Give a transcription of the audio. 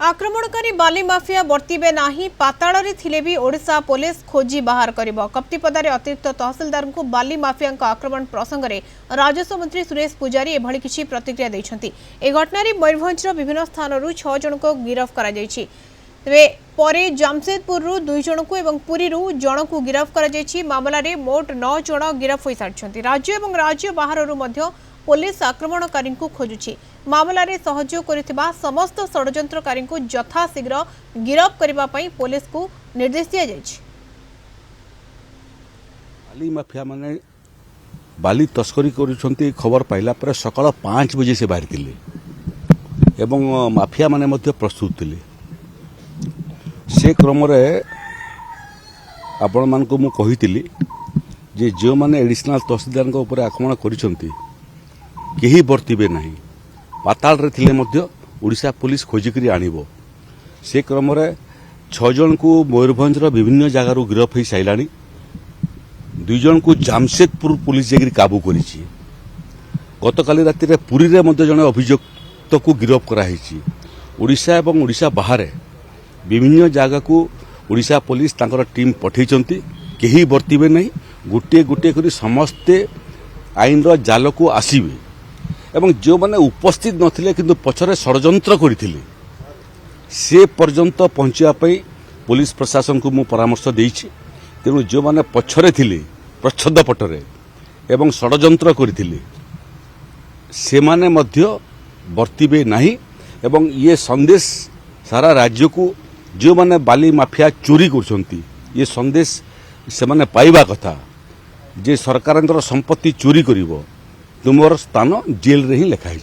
आक्रमणकारी बाली माफिया बर्तिबे नाही पाताଳରେ थिले भी ओडिशा पुलिस खोजी बाहर करिबो। कप्तिपदारे अतिरिक्त तहसीलदार को बाली माफिया आक्रमण प्रसंग में राजस्व मंत्री सुरेश पुजारी एभली किछि प्रतिक्रिया दैछन्ति। ए घटनारे मयूरभंजर विभिन्न स्थानरू 6 जन को गिरफ्त करा जायछि। तेबे परे जामशेदपुररू 2 जन को एवं पुरीरू जन को गिरफ्त करा जायछि। मामलारे मोट 9 जन गिरफ्त होई सारिछन्ति। राज्य एवं राज्य बाहररू मध्य पुलिस आक्रमणकारी को खोजुछि। मामला रे सहयोग करिथिबा समस्त षडयंत्रकारी को यथाशीघ्र गिरफ्त करबा पई पुलिस को निर्देश दिया जायछि। बाली माफिया माने बाली तस्करी करुछन्ती खबर पाइला पर सकाळ 5 बजे से बाहर थिले एवं माफिया माने मध्य प्रस्तुत थिले। से क्रम रे आपण मान को मु कहितिली जे जो माने एडिशनल तहसीलदार को ऊपर आक्रमण करिछन्ती केही बर्तिबे नाही। पाताल रे थिले मध्य ओडिशा पुलिस खोजिकरी आनिबो। से क्रम रे 6 जन को मयूरभंजर विभिन्न जगार गिरफ्त होई साइलानी। 2 जन को जामशेदपुर पुलिस जेगिरी काबू करिछि। गतकाली राति रे पुरी रे मध्य जने अभियुक्त को गिरफ्त करा हिछि। ओडिशा एवं ओडिशा बाहर विभिन्न जगह को ओडिशा पुलिस तांकर टीम पठैचंती। केही बर्तिबे नहीं। गुटे गुटे करी समस्ते आईन रो जाल को आसीबे एवं जो माने उपस्थित नथिले किंतु पछरे षडयंत्र करिथिले से पर्यंत पहुंचिया पई पुलिस प्रशासन को मु परामर्श देइछि। तेनु जो माने पछरे थिले प्रच्छद पटरे एवं षडयंत्र करिथिले से माने मध्य बर्तिबे नाही एवं ये संदेश सारा राज्य को जो माने बाली माफिया चोरी करछंती ये संदेश से माने पाइबा कथा जे सरकारंकर संपत्ति चोरी करिवो तुमर स्थान जेल रे ही लिखा है।